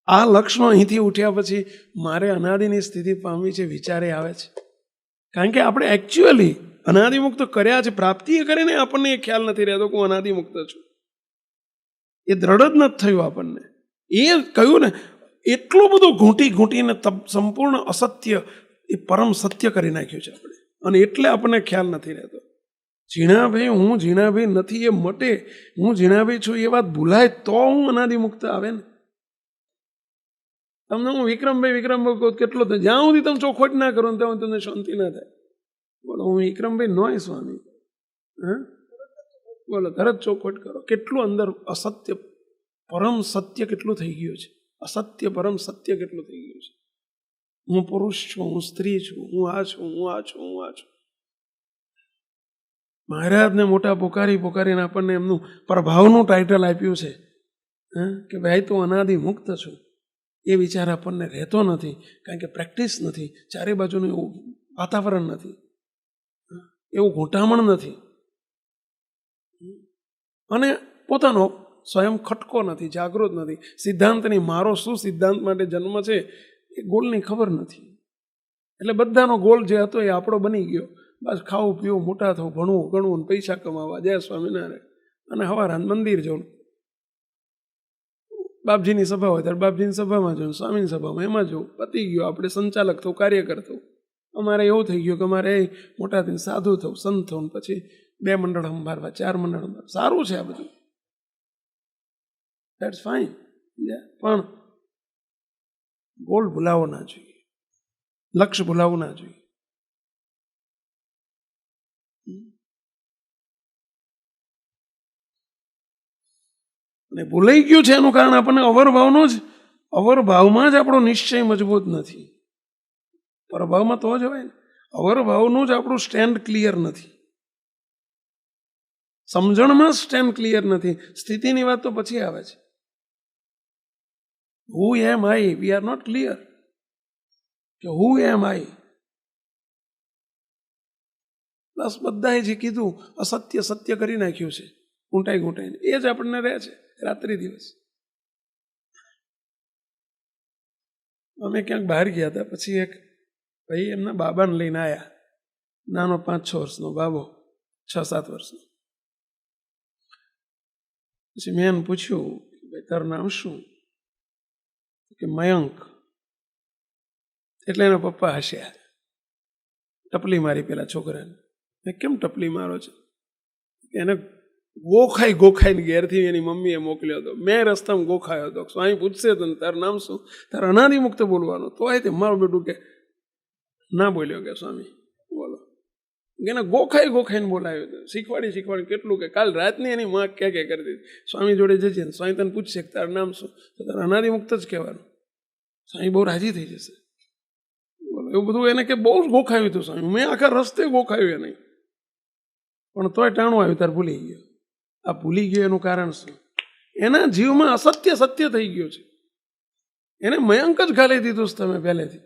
આ લક્ષ્ય અહીંથી ઉઠ્યા પછી મારે અનાદિની સ્થિતિ પામવી છે વિચારે આવે છે. કારણ કે આપણે એકચ્યુઅલી અનાદિમુક્ત કર્યા છે, પ્રાપ્તિ કરીને આપણને એ ખ્યાલ નથી રહેતો કે હું અનાદિમુક્ત છું. એ દ્રઢ જ નથી થયું આપણને. એ કહ્યું ને, એટલું બધું ઘૂંટી ઘૂંટીને સંપૂર્ણ અસત્ય એ પરમ સત્ય કરી નાખ્યું છે આપણે, અને એટલે આપણને ખ્યાલ નથી રહેતો. ઝીણાભાઈ હું ઝીણાભાઈ નથી એ મટે, હું ઝીણાભાઈ છું એ વાત ભૂલાય તો હું અનાદિમુક્ત આવે ને. તમને હું વિક્રમભાઈ કહું કેટલો થાય, જ્યાં સુધી તમે ચોખવટ ના કરો ત્યાં તમને શાંતિ ના થાય. બોલો, હું વિક્રમભાઈ નોય સ્વામી, બોલો તરત ચોખવટ કરો. કેટલું અંદર અસત્ય પરમ સત્ય કેટલું થઈ ગયું છે, અસત્ય પરમ સત્ય કેટલું થઈ ગયું છે. હું પુરુષ છું, હું સ્ત્રી છું, હું આ છું, હું આ છું, હું આ છું. મહારાજને મોટા પોકારીને આપણને એમનું પ્રભાવનું ટાઇટલ આપ્યું છે કે ભાઈ તું અનાદિ મુક્ત છું. એ વિચાર આપણને રહેતો નથી, કારણ કે પ્રેક્ટિસ નથી, ચારે બાજુનું એવું વાતાવરણ નથી, એવું ઘૂંટામણ નથી, અને પોતાનો સ્વયં ખટકો નથી, જાગૃત નથી. સિદ્ધાંતની મારો શું સિદ્ધાંત માટે જન્મ છે એ ગોલની ખબર નથી. એટલે બધાનો ગોલ જે હતો એ આપણો બની ગયો. બસ ખાવું પીવું, મોટા થવું, ભણવું ગણવું, પૈસા કમાવા, જય સ્વામિનારાયણ, અને હવારાન મંદિર જવું. બાપજીની સભા હોય ત્યારે બાપજીની સભામાં જવું, સ્વામીની સભામાં એમાં જવું, પતી ગયું. આપણે સંચાલક થવું, કાર્યકર થવું. અમારે એવું થઈ ગયું કે અમારે મોટા થઈને સાધુ થવું, સંત થવું, પછી 2 મંડળ સંભાળવા, 4 મંડળ સંભાળવા. સારું છે આ બધું, દેટ્સ ફાઇન, પણ ગોલ ભૂલાવો ના જોઈએ, લક્ષ્ય ભૂલાવવું ના જોઈએ. અને ભૂલાઈ ગયું છે એનું કારણ આપણને અવરભાવમાં જ આપણો નિશ્ચય મજબૂત નથી. પરભાવમાં તો જ હોય ને, અવરભાવનું જ આપણું સ્ટેન્ડ ક્લિયર નથી, સમજણમાં સ્ટેન્ડ ક્લિયર નથી. સ્થિતિની વાત તો પછી આવે છે. હુ એમ આઈ, વી આર નોટ ક્લિયર કે હુ એમ આઈ. પ્લસ બધાએ જે કીધું અસત્ય સત્ય કરી નાખ્યું છે, ઘૂંટાઈને એ જ આપણને રહે છે રાત્રિ દિવસ. અમે ક્યાંક બહાર ગયા હતા, પછી એક ભાઈ એમના બાબાને લઈને આવ્યા, નાનો 5-6 વર્ષનો બાબો, 6-7 વર્ષનો. પછી મેં એને પૂછ્યું, ભાઈ તારું નામ શું? કે મયંક. એટલે એના પપ્પા હસ્યા, ટપલી મારી પેલા છોકરાને. મેં કેમ ટપલી મારો છો? એને ગોખાઈને ઘેરથી એની મમ્મીએ મોકલ્યો હતો. મેં રસ્તામાં ગોખાયો હતો. સ્વામી પૂછશે તો તારું નામ શું? તારે અનાદિમુક્ત બોલવાનું. તો તે મારું બેટું કે ના બોલ્યો કે સ્વામી બોલો. એને ગોખાઈને બોલાવ્યો હતો, શીખવાડી કેટલું કે કાલ રાતની એની માં કે કરી દીધી. સ્વામી જોડે જજે, સ્વામી તને પૂછશે કે તારું નામ શું? તો તારે અનાદિમુક્ત જ કહેવાનું. સ્વામી બહુ રાજી થઈ જશે. બોલો એવું બધું એને કે બહુ જ ગોખાયું હતું સ્વામી. મેં આખા રસ્તે ગોખાયું એ નહીં, પણ તોય ટાણું આવ્યું, તાર ભૂલી ગયો. આ ભૂલી ગયો એનું કારણ શું? એના જીવમાં અસત્ય સત્ય થઈ ગયું છે. એને મયંક જ ગાલી દીધું છે તમે પહેલેથી.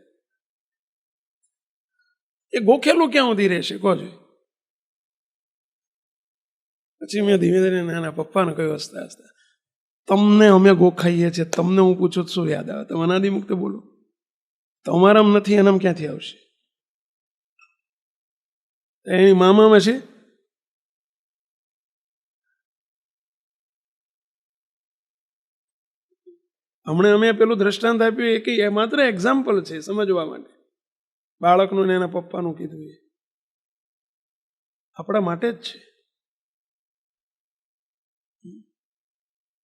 એ ગોખેલું ક્યાં સુધી રહેશે કોજો? પછી મેં ધીમે ધીમે નાના પપ્પાને કહ્યું, હસતા હસતા, તમને અમે ગોખાઈએ છીએ, તમને હું પૂછું શું યાદ આવે? તમે અનાદિમુક્ત બોલો. તમારામ નથી, એનામ ક્યાંથી આવશે? એની મામામાં છે. હમણાં અમે પેલું દ્રષ્ટાંત આપ્યું એ માત્ર એક્ઝામ્પલ છે સમજવા માટે. બાળકનું ને એના પપ્પાનું કીધું એ આપણા માટે જ છે.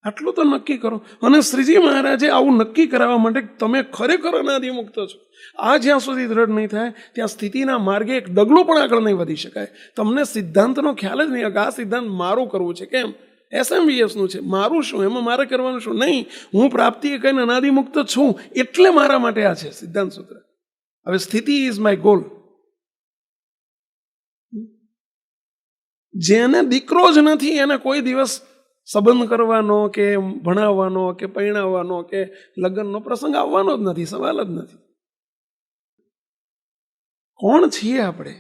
આટલું તો નક્કી કરો. અને શ્રીજી મહારાજે આવું નક્કી કરાવવા માટે તમે ખરેખર અનાદિમુક્ત છો. આ જ્યાં સુધી દ્રઢ નહીં થાય ત્યાં સ્થિતિના માર્ગે એક ડગલું પણ આગળ નહીં વધી શકાય. તમને સિદ્ધાંતનો ખ્યાલ જ નહીં કે આ સિદ્ધાંત મારું કરવું છે. કેમ? SMVSનું છે. મારું શું? એમાં મારે કરવાનું શું? નહીં, હું પ્રાપ્તિ કહીને અનાદિમુક્ત છું એટલે મારા માટે આ છે સિદ્ધાંત સૂત્ર. હવે સ્થિતિ ઇઝ માય ગોલ. જેને દીકરો જ નથી એને કોઈ દિવસ સંબંધ કરવાનો કે ભણાવવાનો કે પરણાવવાનો કે લગ્નનો પ્રસંગ આવવાનો જ નથી, સવાલ જ નથી. કોણ છીએ આપણે?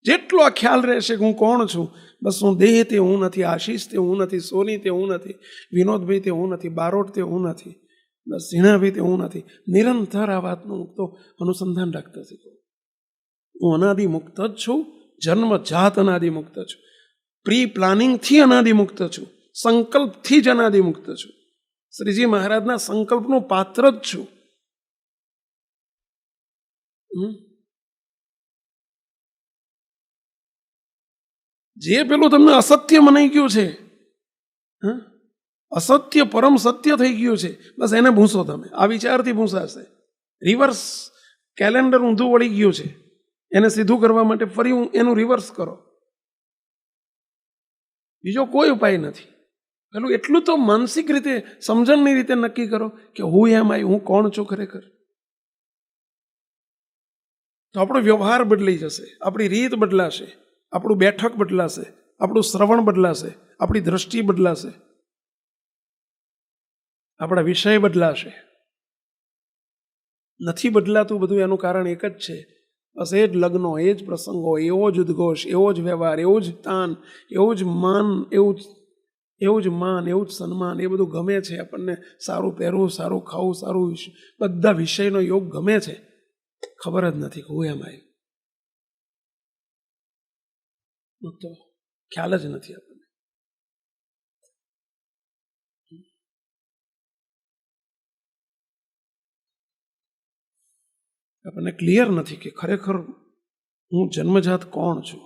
જેટલો આ ખ્યાલ રહેશે કે હું કોણ છું, બસ હું દેહ તે હું નથી, આશીષ તે હું નથી, સોની તે હું નથી, વિનોદભાઈ તે હું નથી, બારોટ તે હું નથી, બસ ઝીણાભાઈ તે હું નથી. નિરંતર આ વાતનું તો અનુસંધાન રાખતા શીખો. હું અનાદિમુક્ત જ છું, જન્મજાત અનાદિમુક્ત છું, પ્રી પ્લાનિંગથી અનાદિમુક્ત છું, સંકલ્પથી જ અનાદિમુક્ત છું, શ્રીજી મહારાજના સંકલ્પનું પાત્ર જ છું. જે પેલું તમને અસત્ય મનાઈ ગયું છે, અસત્ય પરમ સત્ય થઈ ગયું છે, બસ એને ભૂંસો. તમે આ વિચારથી ભૂંસાશે. રિવર્સ કેલેન્ડર ઊંધું વળી ગયું છે, એને સીધું કરવા માટે ફરી એનું રિવર્સ કરો. બીજો કોઈ ઉપાય નથી. પેલું એટલું તો માનસિક રીતે સમજણની રીતે નક્કી કરો કે હું એમ આઈ, હું કોણ છું ખરેખર. તો આપણો વ્યવહાર બદલાઈ જશે, આપણી રીત બદલાશે, આપણું બેઠક બદલાશે, આપણું શ્રવણ બદલાશે, આપણી દ્રષ્ટિ બદલાશે, આપણા વિષય બદલાશે. નથી બદલાતું બધું એનું કારણ એક જ છે, બસ એ જ લગ્નો, એ જ પ્રસંગો, એવો જ ઉદ્ઘોષ, એવો જ વ્યવહાર, એવું જ તાન, એવું જ માન, એવું જ માન, એવું જ સન્માન. એ બધું ગમે છે આપણને. સારું પહેરવું, સારું ખાવું, સારું બધા વિષયનો યોગ ગમે છે. ખબર જ નથી હું એમ આવ્યું, તો ખ્યાલ જ નથી આપણને. આપણને ક્લિયર નથી કે ખરેખર હું જન્મજાત કોણ છું.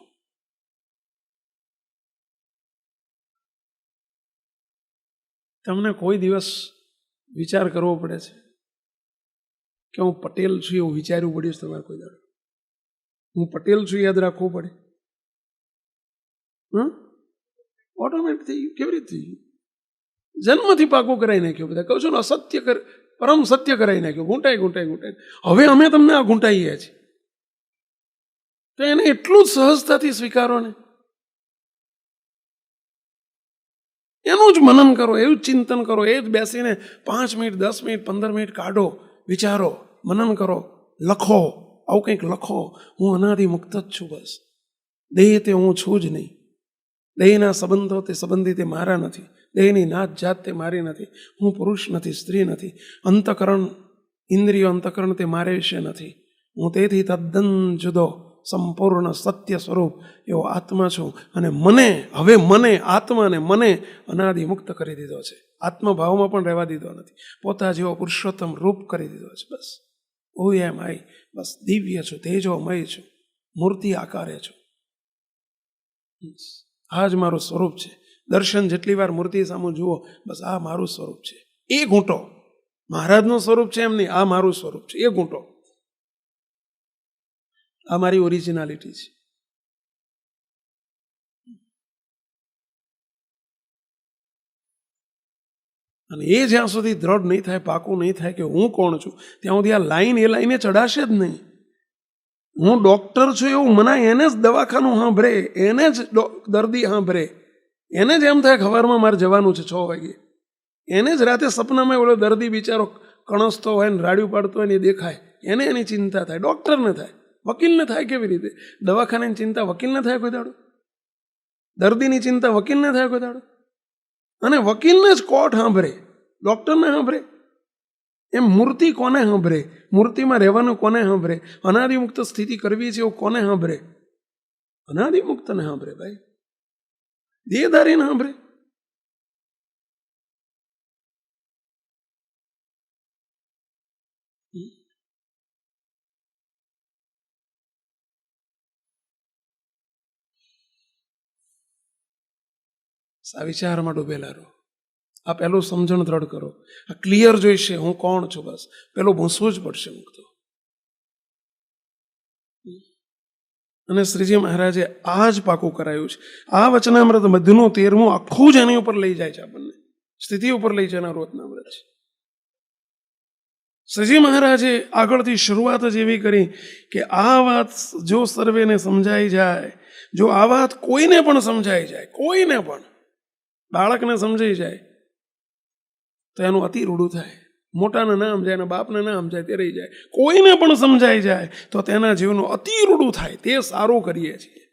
તમને કોઈ દિવસ વિચાર કરવો પડે છે કે હું પટેલ છું એવું વિચારવું પડ્યું છે તમારે કોઈ દાડો? હું પટેલ છું યાદ રાખવું પડે? ઓટોમેટિક થઈ ગયું. કેવી રીતે થઈ ગયું? જન્મથી પાકું કરાવી નાખ્યું. બધા કહું છું ને, અસત્ય પરમ સત્ય કરાવી નાખ્યું. ઘૂંટાઈ. હવે અમે તમને આ ઘૂંટાઈએ છીએ, તો એને એટલું જ સહજતાથી સ્વીકારો ને, એનું જ મનન કરો, એવું જ ચિંતન કરો, એ જ બેસીને 5 મિનિટ 10 મિનિટ 15 મિનિટ કાઢો, વિચારો, મનન કરો, લખો, આવું કંઈક લખો. હું અનાદિ મુક્ત જ છું. બસ દેહ તે હું છું જ નહીં. દેહના સંબંધો તે સંબંધી તે મારા નથી. દેહની નાત જાત તે મારી નથી. હું પુરુષ નથી, સ્ત્રી નથી. અંતકરણ, ઇન્દ્રિયો, અંતકરણ તે મારે વિશે નથી. હું તેથી તદ્દન જુદો સંપૂર્ણ સત્ય સ્વરૂપ એવો આત્મા છું. અને હવે મને આત્માને મને અનાદિ મુક્ત કરી દીધો છે. આત્મભાવમાં પણ રહેવા દીધો નથી. પોતા જેવો પુરુષોત્તમ રૂપ કરી દીધો છે. બસ હું એમ આઈ, બસ દિવ્ય છું, તેજોમય છું, મૂર્તિ આકારે છું. આ જ મારું સ્વરૂપ છે. દર્શન જેટલી વાર મૂર્તિ સામે જુઓ, બસ આ મારું સ્વરૂપ છે. એ ઘૂંટો મહારાજનું સ્વરૂપ છે એમ નહીં, આ મારું સ્વરૂપ છે. એ ઘૂંટો, આ મારી ઓરિજિનાલિટી છે. અને એ જ્યાં સુધી દ્રઢ નહીં થાય, પાકું નહીં થાય કે હું કોણ છું, ત્યાં સુધી આ લાઈન એ લાઈને ચડાશે જ નહીં. હું ડૉક્ટર છું એવું મનાય, એને જ દવાખાનું સાંભળે, એને જ દર્દી સાંભળે, એને જ એમ થાય ખબરમાં મારે જવાનું છે 6 વાગે. એને જ રાતે સપનામાં ઓલો દર્દી બિચારો કણસતો હોય ને રાડ્યું પાડતો હોય ને એ દેખાય, એને એની ચિંતા થાય. ડૉક્ટરને થાય, વકીલને થાય કેવી રીતે? દવાખાનાની ચિંતા વકીલને થાય કોઈ દાડો? દર્દીની ચિંતા વકીલને થાય કોઈ દાડો? અને વકીલને જ કોર્ટ સાંભળે, ડૉક્ટરને સાંભળે. એમ મૂર્તિ કોને સાંભળે? મૂર્તિમાં રહેવાનું કોને સાંભળે? અનાદિમુક્ત સ્થિતિ કરવી છે એવું કોને સાંભળે? અનાદિમુક્તને સાંભળે ભાઈ, દેહધારીને સાંભળે. આ વિચારમાં ડૂબેલા રહો. આ પહેલું સમજણ દ્રઢ કરો. આ ક્લિયર જોઈશે હું કોણ છું. બસ પેલું ભૂંસવું જ પડશે મુક્તો. અને શ્રીજી મહારાજે આ જ પાકું કરાયું છે. આ વચનામૃત મધ્યનું 13મું આખું જ એની ઉપર લઈ જાય છે, આપણને સ્થિતિ ઉપર લઈ જનારું વચનામૃત છે. શ્રીજી મહારાજે આગળથી શરૂઆત જ એવી કરી કે આ વાત જો સર્વેને સમજાઈ જાય, જો આ વાત કોઈને પણ સમજાઈ જાય, કોઈને પણ બાળકને સમજાઈ જાય તો એનું અતિ રૂડું થાય. મોટાને ના સમજાય, એના બાપને ના સમજાય તે રહી જાય. કોઈને પણ સમજાઈ જાય તો તેના જીવનું અતિ રૂડું થાય. તે સારું કરીએ છીએ.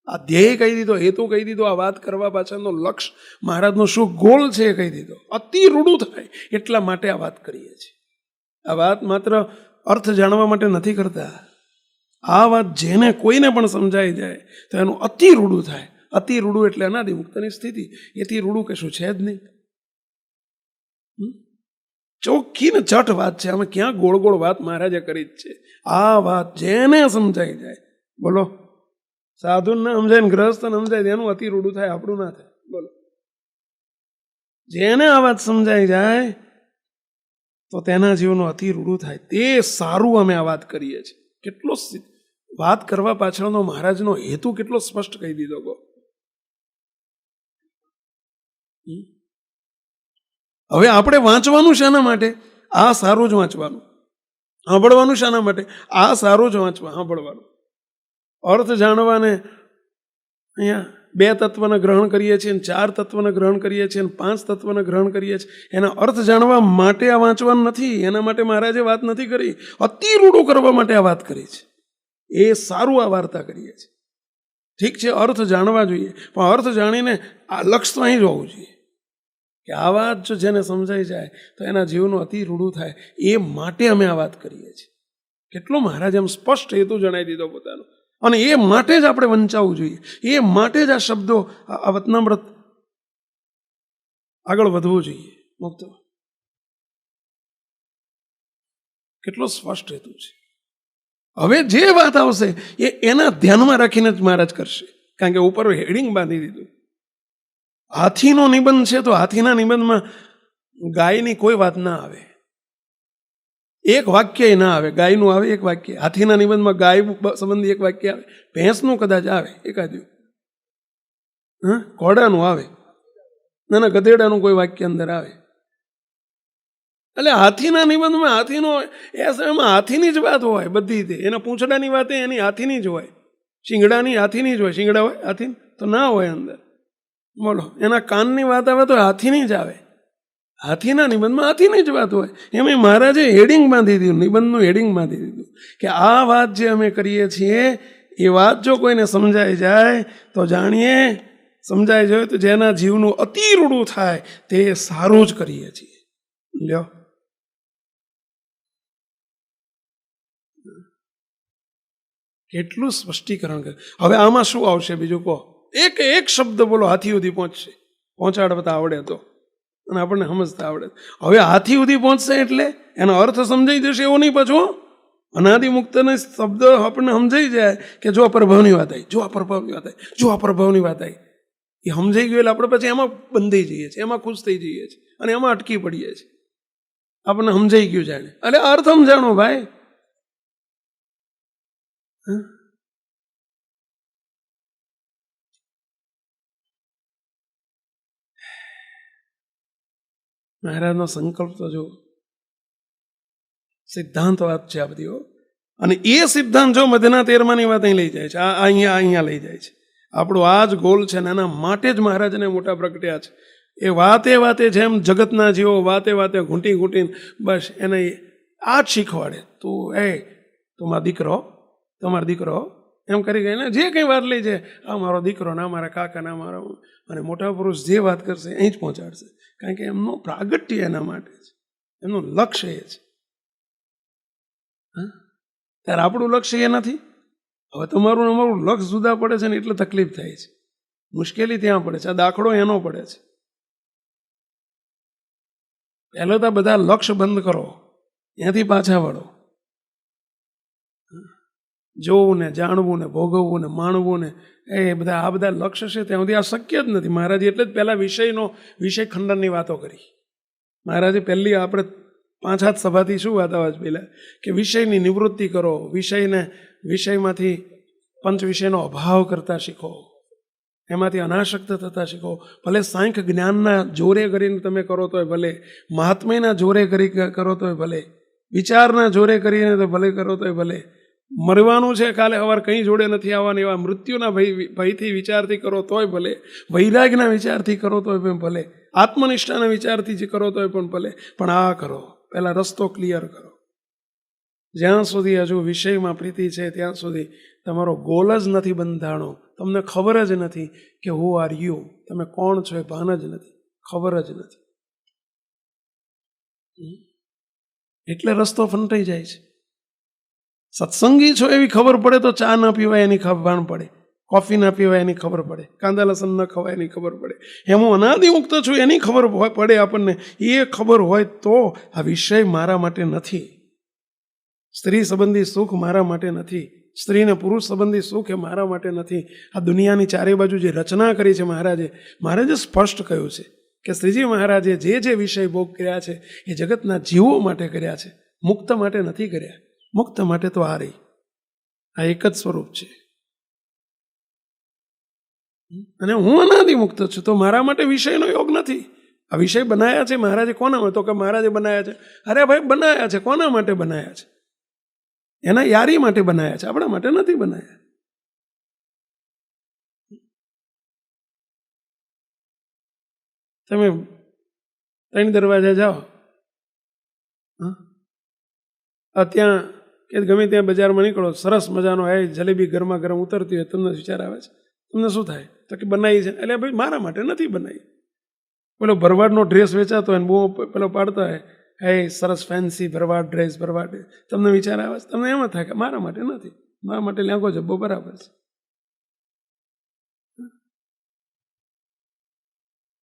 આ ધ્યેય કહી દીધો, હેતુ કહી દીધો, આ વાત કરવા પાછળનો લક્ષ્ય મહારાજનો શું ગોલ છે એ કહી દીધો. અતિ રૂડું થાય એટલા માટે આ વાત કરીએ છીએ. આ વાત માત્ર અર્થ જાણવા માટે નથી કરતા. આ વાત જેને કોઈને પણ સમજાઈ જાય તો એનું અતિ રૂડું થાય. અતિ રૂડું એટલે અનાદિમુક્તની સ્થિતિ. એથી રૂડું કશું છે જ નહીં. ચોખ્ખી ને ચટ વાત છે. અમે ક્યાં ગોળ ગોળ વાત મહારાજે કરી જ છે. આ વાત જેને સમજાઈ જાય, બોલો, સાધુને સમજાય ને ગ્રહસ્થને સમજાય એનું અતિ રૂડું થાય, આપણું ના થાય. બોલો, જેને આ વાત સમજાઈ જાય તો તેના જીવનું અતિ રૂડું થાય. તે સારું અમે આ વાત કરીએ છીએ. કેટલો વાત કરવા પાછળનો મહારાજનો હેતુ કેટલો સ્પષ્ટ કહી દીધો. ગો હવે આપણે વાંચવાનું શાના માટે? આ સારું જ વાંચવાનું. સાંભળવાનું શાના માટે? આ સારું જ સાંભળવાનું. અર્થ જાણવાને અહીંયા 2 તત્વને ગ્રહણ કરીએ છીએ, 4 તત્વને ગ્રહણ કરીએ છીએ, 5 તત્વને ગ્રહણ કરીએ છીએ. એના અર્થ જાણવા માટે આ વાંચવાનું નથી. એના માટે મહારાજે વાત નથી કરી. અતિ રૂડું કરવા માટે આ વાત કરી છે. એ સારું આ વાર્તા કરીએ છીએ. ઠીક છે, અર્થ જાણવા જોઈએ, પણ અર્થ જાણીને આ લક્ષ્ય અહીં જ હોવું જોઈએ કે આ વાત જો જેને સમજાઈ જાય તો એના જીવનું અતિ રૂડું થાય. એ માટે અમે આ વાત કરીએ છીએ. કેટલો મહારાજ એમ સ્પષ્ટ હેતુ જણાવી દીધો પોતાનો. અને એ માટે જ આપણે વંચાવવું જોઈએ. એ માટે જ આ શબ્દો, આ વચનામૃત આગળ વધવું જોઈએ. મુક્ત કેટલો સ્પષ્ટ હેતુ છે. હવે જે વાત આવશે એના ધ્યાનમાં રાખીને જ મહારાજ કરશે, કારણ કે ઉપર હેડિંગ બાંધી દીધું. હાથીનો નિબંધ છે તો હાથીના નિબંધમાં ગાયની કોઈ વાત ના આવે, એક વાક્ય ના આવે. ગાયનું આવે એક વાક્ય, હાથીના નિબંધમાં ગાય સંબંધી એક વાક્ય આવે, ભેંસનું કદાચ આવે એકાદ્યું, ઘોડાનું આવે, ના ગધેડાનું કોઈ વાક્ય અંદર આવે. એટલે હાથીના નિબંધમાં હાથીનો એ સમયમાં હાથીની જ વાત હોય બધી રીતે. એના પૂંછડાની વાત એની હાથીની જ હોય, શિંગડાની હાથીની જ હોય. શિંગડા હોય હાથી તો ના હોય અંદર, બોલો. એના કાનની વાત આવે તો હાથીની જ આવે. હાથીના નિબંધમાં હાથીની જ વાત હોય. એમાં મહારાજે હેડિંગ બાંધી દીધું, નિબંધનું હેડિંગ બાંધી દીધું કે આ વાત જે અમે કરીએ છીએ એ વાત જો કોઈને સમજાઈ જાય તો જાણીએ, સમજાઈ જાય તો જેના જીવનું અતિ રૂડું થાય તે સારું જ કરીએ છીએ. લ્યો, કેટલું સ્પષ્ટીકરણ કરે. હવે આમાં શું આવશે બીજું કહો? એક એક શબ્દ બોલો હાથી સુધી પહોંચશે, પહોંચાડતા આવડે તો, અને આપણને સમજતા આવડે. હવે હાથી સુધી પહોંચશે એટલે એનો અર્થ સમજાઈ જશે એવો નહીં પાછું. અનાદિમુક્તને શબ્દ આપણને સમજાઈ જાય કે જો આ પ્રભાવની વાત આવી, જો આ પ્રભાવની વાત આવી, જો આ પ્રભાવની વાત આવી, એ સમજાઈ ગયું એટલે આપણે પછી એમાં બંધાઈ જઈએ છીએ, એમાં ખુશ થઈ જઈએ છીએ અને એમાં અટકી પડીએ છીએ. આપણને સમજાઈ ગયું જાણે, એટલે અર્થ સમજાણો ભાઈ. મહારાજનો સંકલ્પ તો જો સિદ્ધાંત વાત છે આ બધી. અને એ સિદ્ધાંત જો મધ્યના 13માની વાત અહીં લઈ જાય છે, અહીંયા લઈ જાય છે. આપણો આ જ ગોલ છે ને એના માટે જ મહારાજને મોટા પ્રગટ્યા છે. એ વાતે જેમ જગતના જીવો વાતે ઘૂંટીને બસ એને આ જ શીખવાડે. તું મારો દીકરો, તમારો દીકરો એમ કરી ગઈને જે કંઈ વાત લઈ જાય, આ મારો દીકરો, ના મારા કાકા, ના મારો. અને મોટા પુરુષ જે વાત કરશે અહીં જ પહોંચાડશે, કારણ કે એમનું પ્રાગટ્ય એના માટે છે, એમનું લક્ષ્ય એ છે. ત્યારે આપણું લક્ષ્ય એ નથી. હવે તમારું અમારું લક્ષ્ય જુદા પડે છે ને એટલે તકલીફ થાય છે, મુશ્કેલી ત્યાં પડે છે. આ દાખલો એનો પડે છે. પહેલો તો બધા લક્ષ્ય બંધ કરો, ત્યાંથી પાછા વળો. જોવું ને જાણવું ને ભોગવવું ને માણવું ને એ બધા આ બધા લક્ષ્ય છે ત્યાં સુધી આ શક્ય જ નથી. મહારાજે એટલે જ પહેલાં વિષય ખંડનની વાતો કરી. મહારાજે પહેલી આપણે 5 સભાથી શું વાત આવે છે પહેલાં કે વિષયની નિવૃત્તિ કરો, વિષયમાંથી પંચ વિષયનો અભાવ કરતા શીખો, એમાંથી અનાસક્ત થતા શીખો. ભલે સાંખ્ય જ્ઞાનના જોરે કરીને તમે કરો તોય ભલે, મહાત્મ્યના જોરે કરી કરો તોય ભલે, વિચારના જોરે કરીને તો ભલે કરો તોય ભલે. મરવાનું છે, કાલે સવાર કંઈ જોડે નથી આવવાનું એવા મૃત્યુના ભયથી વિચારથી કરો તોય ભલે, વૈરાગ્યના વિચારથી કરો તોય પણ ભલે, આત્મનિષ્ઠાના વિચારથી કરો તોય પણ ભલે, પણ આ કરો, પહેલાં રસ્તો ક્લિયર કરો. જ્યાં સુધી હજુ વિષયમાં પ્રીતિ છે ત્યાં સુધી તમારો ગોલ જ નથી બંધાણો, તમને ખબર જ નથી કે હુ આર યુ, તમે કોણ છો એ ભાન જ નથી, ખબર જ નથી. એટલે રસ્તો ફંટાઈ જાય છે. સત્સંગી છો એવી ખબર પડે તો ચા ના પીવાય એની ભાન પડે, કોફી ના પીવાય એની ખબર પડે, કાંદા લસણ ન ખવાય એની ખબર પડે. એમ હું અનાદિમુક્ત છું એની ખબર પડે આપણને. એ ખબર હોય તો આ વિષય મારા માટે નથી, સ્ત્રી સંબંધી સુખ મારા માટે નથી, સ્ત્રી ને પુરુષ સંબંધી સુખ એ મારા માટે નથી. આ દુનિયાની ચારે બાજુ જે રચના કરી છે મહારાજે સ્પષ્ટ કહ્યું છે કે શ્રીજી મહારાજે જે વિષય ભોગ કર્યા છે એ જગતના જીવો માટે કર્યા છે, મુક્ત માટે નથી કર્યા. મુક્ત માટે તો આ રહી, આ એક જ સ્વરૂપ છે. અને હું અનાદિમુક્ત છું તો મારા માટે વિષયનો યોગ નથી. આ વિષય બનાયા છે મહારાજે કોના માટે? તો કે મહારાજે બનાયા છે. અરે ભાઈ બનાયા છે, કોના માટે બનાયા છે? એના યારી માટે બનાયા છે, આપણા માટે નથી બનાયા. તમે 3 દરવાજા જાઓ, ત્યાં કે ગમે ત્યાં બજારમાં નીકળો, સરસ મજાનો જલેબી ગરમા ગરમ ઉતરતી હોય, તમને વિચાર આવે છે, તમને શું થાય? તો કે બનાવી છે. એટલે ભાઈ મારા માટે નથી બનાવી. પેલો ભરવાડનો ડ્રેસ વેચાતો હોય ને બહુ પેલો પાડતા હોય, સરસ ફેન્સી ભરવાડ ડ્રેસ, તમને વિચાર આવે છે, તમને એમ થાય કે મારા માટે નથી, મારા માટે લેંગો જબ્બો બરાબર છે.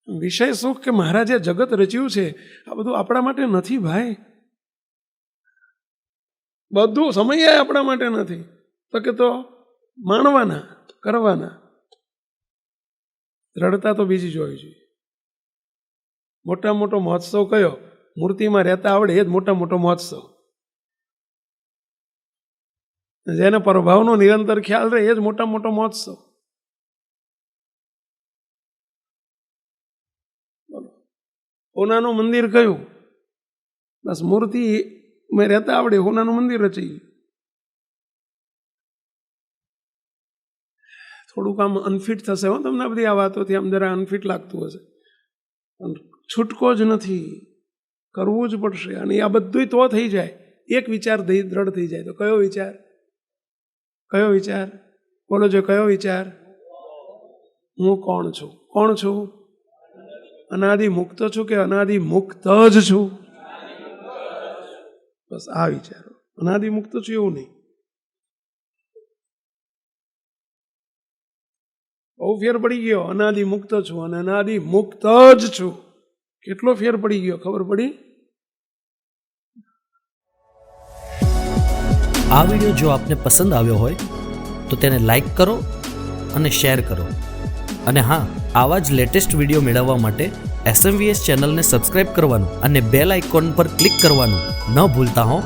વિષય સુખ કે મહારાજે જગત રચ્યું છે આ બધું આપણા માટે નથી ભાઈ. બધું સમય આપણા માટે નથી, તો કે તો માણવાના, કરવાના. દ્રઢતા તો બીજી જોવી જોઈએ. મોટા મોટો મહોત્સવ કયો? મૂર્તિમાં રહેતા આવડે એ જ મોટા મોટો મહોત્સવ. જેને પ્રભાવનો નિરંતર ખ્યાલ રહે એ જ મોટા મોટો મહોત્સવ. હોનાનું મંદિર કયું? બસ મૂર્તિ મેં રહેતા આવડે હોનાનું મંદિર રચી. થોડુંક આમ અનફિટ થશે હો તમને બધી આ વાતોથી, આમ જરા અનફિટ લાગતું હશે. છૂટકો જ નથી, કરવું જ પડશે. અને આ બધું તો થઈ જાય, એક વિચાર દ્રઢ થઈ જાય. તો કયો વિચાર? કયો વિચાર? બોલો જો, કયો વિચાર? હું કોણ છું? કોણ છું? અનાદિ મુક્ત છું કે અનાદિ મુક્ત જ છું? બસ આ વિચારો. અનાદિ મુક્ત છું એવું નહીં. બહુ ફેર પડી ગયો. અનાદિ મુક્ત છું અને અનાદિ મુક્ત જ છું. કેટલો ફેર પડી ગયો, ખબર પડી? આ વિડીયો જો આપને પસંદ આવ્યો હોય તો તેને લાઈક કરો અને શેર કરો. અને હા, આવા જ લેટેસ્ટ વિડીયો મેળવવા માટે SMVS ચેનલને સબસ્ક્રાઇબ કરવાનું અને બેલ આઇકોન પર ક્લિક કરવાનું ન ભૂલતા હો.